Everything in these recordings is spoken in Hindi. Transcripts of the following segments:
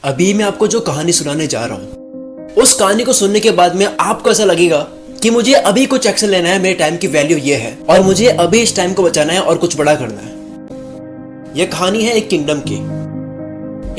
अभी मैं आपको जो कहानी सुनाने जा रहा हूँ, उस कहानी को सुनने के बाद में आपको ऐसा लगेगा कि मुझे अभी कुछ एक्शन लेना है, मेरे टाइम की वैल्यू ये है और मुझे अभी इस टाइम को बचाना है और कुछ बड़ा करना है। यह कहानी है एक किंगडम की,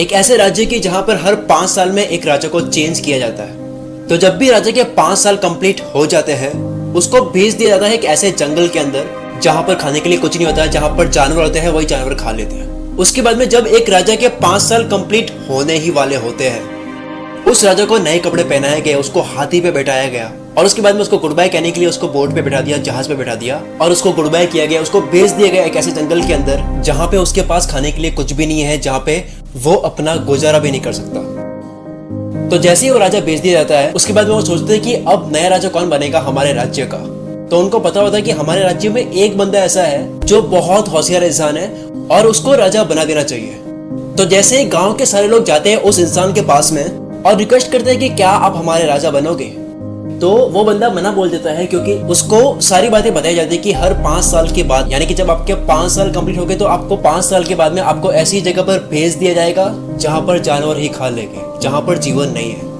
एक ऐसे राज्य की जहां पर हर 5 साल में एक राजा को चेंज किया जाता है। तो जब भी राजा के 5 साल कंप्लीट हो जाते हैं, उसको भेज दिया जाता है एक ऐसे जंगल के अंदर जहां पर खाने के लिए कुछ नहीं होता है, जहां पर जानवर होते हैं, वही जानवर खा लेते हैं। उसके बाद में जब एक राजा के 5 साल कंप्लीट होने ही वाले होते हैं, उस राजा को नए कपड़े पहनाए गए, उसको हाथी पे बैठाया गया और उसके बाद में उसको गुड बाय कहने के लिए उसको बोट पे बैठा दिया, जहाज पे बैठा दिया और उसको गुड बाय किया गया। उसको भेज दिया गया एक ऐसे जंगल के अंदर जहां पे उसके पास खाने के लिए कुछ भी नहीं है, जहां पे वो अपना गुजारा भी नहीं कर सकता। तो जैसे ही वो राजा भेज दिया जाता है, उसके बाद में वो सोचते हैं कि अब नया राजा कौन बनेगा हमारे राज्य का। तो उनको पता होता है कि हमारे राज्य में एक बंदा ऐसा है जो बहुत होशियार इंसान है और उसको राजा बना देना चाहिए। तो जैसे ही गांव के सारे लोग जाते हैं उस इंसान के पास में और रिक्वेस्ट करते हैं कि क्या आप हमारे राजा बनोगे, तो वो बंदा मना बोल देता है, क्योंकि उसको सारी बातें बताई जाती है कि हर 5 साल के बाद, यानी कि जब आपके 5 साल कंप्लीट हो गए, तो आपको 5 साल के बाद में आपको ऐसी जगह पर भेज दिया जाएगा जहां पर जानवर ही खा लेंगे, जहां पर जीवन नहीं है।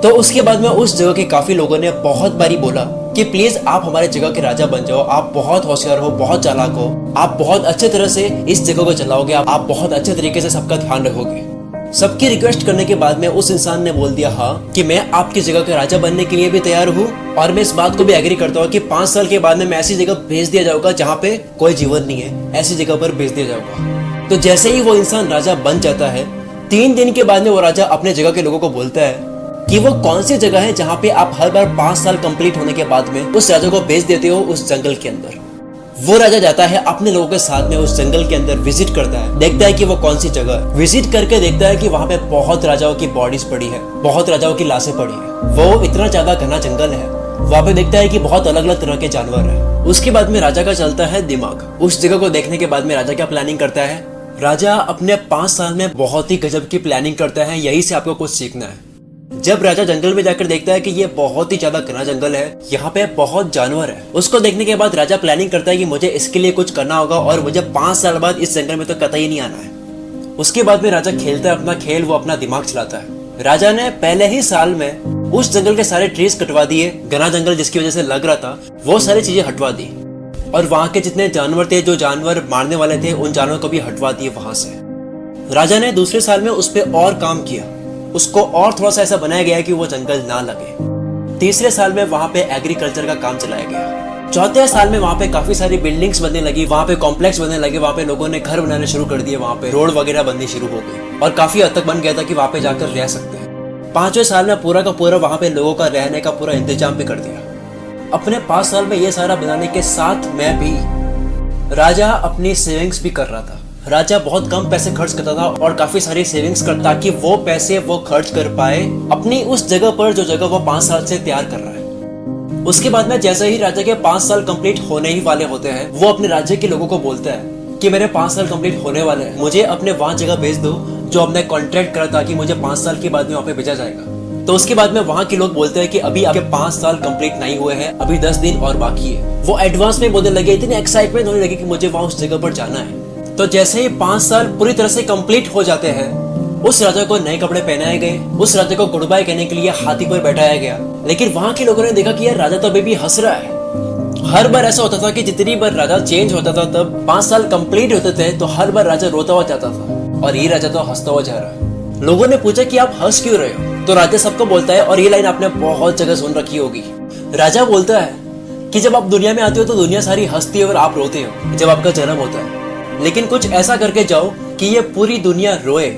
तो उसके बाद में उस जगह के काफी लोगों ने बहुत बारी बोला कि प्लीज आप हमारे जगह के राजा बन जाओ, आप बहुत होशियार हो, बहुत चालाक हो, आप बहुत अच्छे तरह से इस जगह को चलाओगे, आप बहुत अच्छे तरीके से सबका ध्यान रखोगे। सबकी रिक्वेस्ट करने के बाद में उस इंसान ने बोल दिया हाँ कि मैं आपकी जगह का राजा बनने के लिए भी तैयार हूँ और मैं इस बात को भी एग्री करता हूँ कि 5 साल के बाद में मैं ऐसी जगह भेज दिया जाऊंगा जहाँ पे कोई जीवन नहीं है, ऐसी जगह पर भेज दिया जाऊंगा। तो जैसे ही वो इंसान राजा बन जाता है, 3 दिन के बाद में वो राजा अपने जगह के लोगों को बोलता है कि वो कौन सी जगह है जहाँ पे आप हर बार 5 साल कंप्लीट होने के बाद में उस राजा को भेज देते हो उस जंगल के अंदर। वो राजा जाता है अपने लोगों के साथ में उस जंगल के अंदर, विजिट करता है, देखता है कि वो कौन सी जगह है। विजिट करके देखता है कि वहाँ पे बहुत राजाओं की बॉडीज पड़ी है, बहुत राजाओं की लाशें पड़ी है। वो इतना ज्यादा घना जंगल है, वहाँ पे देखता है कि बहुत अलग अलग तरह के जानवर है। उसके बाद में राजा का चलता है दिमाग। उस जगह को देखने के बाद में राजा क्या प्लानिंग करता है, राजा अपने 5 साल में बहुत ही गजब की प्लानिंग करता है। यही से आपको कुछ सीखना है। जब राजा जंगल में जाकर देखता है कि ये बहुत ही ज्यादा घना जंगल है, यहाँ पे बहुत जानवर है, उसको देखने के बाद राजा प्लानिंग करता है कि मुझे इसके लिए कुछ करना होगा और मुझे 5 साल बाद इस जंगल में तो कतई नहीं आना है। उसके बाद में राजा खेलता है अपना खेल, वो अपना दिमाग चलाता है। राजा ने पहले ही साल में उस जंगल के सारे ट्रीज कटवा दिए, घना जंगल जिसकी वजह से लग रहा था, वो सारी चीजें हटवा दी और वहां के जितने जानवर थे, जो जानवर मारने वाले थे, उन जानवरों को भी हटवा दिए वहां से। राजा ने दूसरे साल में उस पर और काम किया, उसको और थोड़ा सा ऐसा बनाया गया कि वो जंगल ना लगे। तीसरे साल में वहां पे एग्रीकल्चर का काम चलाया गया। चौथे साल में वहां पे काफी सारी बिल्डिंग्स बनने लगी, वहां पे कॉम्प्लेक्स बनने लगे, वहां पे लोगों ने घर बनाने शुरू कर दिए, वहां पे रोड वगैरह बननी शुरू हो गई और काफी हद तक बन गया था कि वहां पे जाकर रह सकते हैं। 5वें साल में पूरा का पूरा वहां पे लोगों का रहने का पूरा इंतजाम भी कर दिया। अपने 5 साल में ये सारा बनाने के साथ में भी राजा अपनी सेविंग्स भी कर रहा था। राजा बहुत कम पैसे खर्च करता था और काफी सारी सेविंग्स करता ताकि वो पैसे वो खर्च कर पाए अपनी उस जगह पर जो जगह वो 5 साल से तैयार कर रहा है। उसके बाद में जैसे ही राजा के 5 साल कंप्लीट होने ही वाले होते हैं, वो अपने राज्य के लोगों को बोलता है कि मेरे 5 साल कंप्लीट होने वाले हैं, मुझे अपने वहां जगह भेज दो जो हमने कॉन्ट्रैक्ट करा था कि मुझे 5 साल के बाद में वहां पे भेजा जाएगा। तो उसके बाद में वहां के लोग बोलते हैं कि अभी आपके 5 साल कंप्लीट नहीं हुए हैं, अभी 10 दिन और बाकी है। वो एडवांस में बोलने लगे, इतनी एक्साइटमेंट होने लगी कि मुझे वहां उस जगह पर जाना है। तो जैसे ही 5 साल पूरी तरह से कंप्लीट हो जाते हैं, उस राजा को नए कपड़े पहनाए गए, उस राजा को गुड बाय कहने के लिए हाथी पर बैठाया गया। लेकिन वहां के लोगों ने देखा कि यार राजा तो अभी भी हंस रहा है। हर बार ऐसा होता था कि जितनी बार राजा चेंज होता था, तब 5 साल कंप्लीट होते थे तो हर बार राजा रोता हुआ जाता था और ये राजा तो हंसता हुआ जा रहा है। लोगों ने पूछा कि आप हंस क्यों रहे हो, तो राजा सबको बोलता है, और ये लाइन आपने बहुत जगह सुन रखी होगी। राजा बोलता है कि जब आप दुनिया में आते हो तो दुनिया सारी हंसती है और आप रोते हो जब आपका जन्म होता है, लेकिन कुछ ऐसा करके जाओ कि ये पूरी दुनिया रोए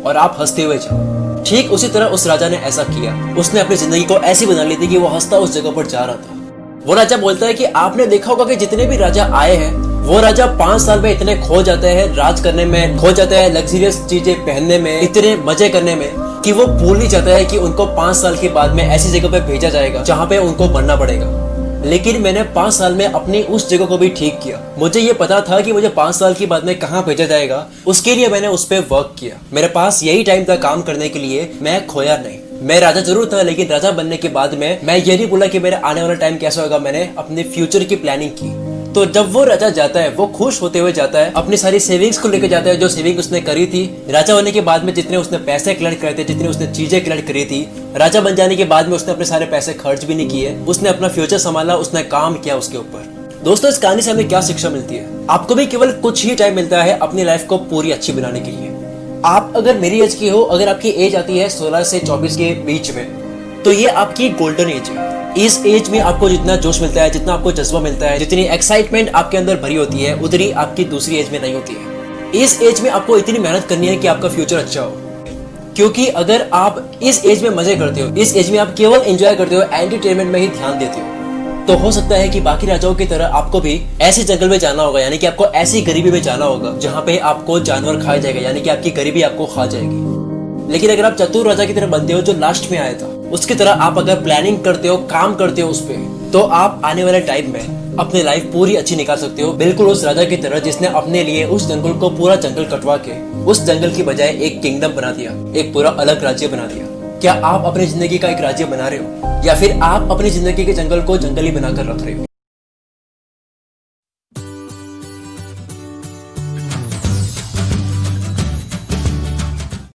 और आप हंसते हुए जाओ। ठीक उसी तरह उस राजा ने ऐसा किया। उसने अपनी जिंदगी को ऐसी बना ली थी कि वो हंसता उस जगह पर जा रहा था। वो राजा बोलता है कि आपने देखा होगा कि जितने भी राजा आए हैं, वो राजा 5 साल में इतने खो जाते हैं, राज करने में खो जाते हैं, लग्जरियस चीजें पहनने में, इतने मजे करने में, कि वो भूल ही जाता है कि उनको 5 साल के बाद में ऐसी जगह पे भेजा जाएगा जहाँ पे उनको मरना पड़ेगा। लेकिन मैंने 5 साल में अपनी उस जगह को भी ठीक किया। मुझे ये पता था कि मुझे 5 साल के बाद में कहाँ भेजा जाएगा, उसके लिए मैंने उस पर वर्क किया। मेरे पास यही टाइम था काम करने के लिए, मैं खोया नहीं। मैं राजा जरूर था, लेकिन राजा बनने के बाद में मैं ये नहीं बोला कि मेरा आने वाला टाइम कैसा होगा। मैंने अपने फ्यूचर की प्लानिंग की। तो जब वो राजा जाता है, वो खुश होते हुए जाता है, अपनी सारी सेविंग्स को लेकर जाता है, जो सेविंग उसने करी थी राजा होने के बाद में, जितने उसने पैसे कलेक्ट करे थे, जितनी उसने चीजें कलेक्ट करी थी। राजा बन जाने के बाद में उसने अपने सारे पैसे खर्च भी नहीं किए, उसने अपना फ्यूचर संभाला, उसने काम किया उसके ऊपर। दोस्तों, इस कहानी से हमें क्या शिक्षा मिलती है? आपको भी केवल कुछ ही टाइम मिलता है अपनी लाइफ को पूरी अच्छी बनाने के लिए। आप अगर मेरी एज की हो, अगर आपकी एज आती है 16 से 24 के बीच में, तो ये आपकी गोल्डन एज है। इस एज में आपको जितना जोश मिलता है, जितना आपको जज्बा मिलता है, जितनी एक्साइटमेंट आपके अंदर भरी होती है, उतनी आपकी दूसरी एज में नहीं होती है। इस एज में आपको इतनी मेहनत करनी है कि आपका फ्यूचर अच्छा हो, क्योंकि अगर आप इस एज में मजे करते हो, इस एज में आप केवल एंजॉय करते हो, एंटरटेनमेंट में ही ध्यान देते हो, तो हो सकता है कि बाकी राजाओं की तरह आपको भी ऐसे जंगल में जाना होगा, यानी कि आपको ऐसी गरीबी में जाना होगा जहाँ पे आपको जानवर खाया जाएगा, यानी कि आपकी गरीबी आपको खा जाएगी। लेकिन अगर आप चतुर राजा की तरह बनते हो, जो लास्ट में आया था, उसकी तरह आप अगर प्लानिंग करते हो, काम करते हो उस पे, तो आप आने वाले टाइम में अपनी लाइफ पूरी अच्छी निकाल सकते हो, बिल्कुल उस राजा की तरह जिसने अपने लिए उस जंगल को, पूरा जंगल कटवा के उस जंगल की बजाय एक किंगडम बना दिया, एक पूरा अलग राज्य बना दिया। क्या आप अपनी जिंदगी का एक राज्य बना रहे हो, या फिर आप अपनी जिंदगी के जंगल को जंगली बनाकर रख रहे हो?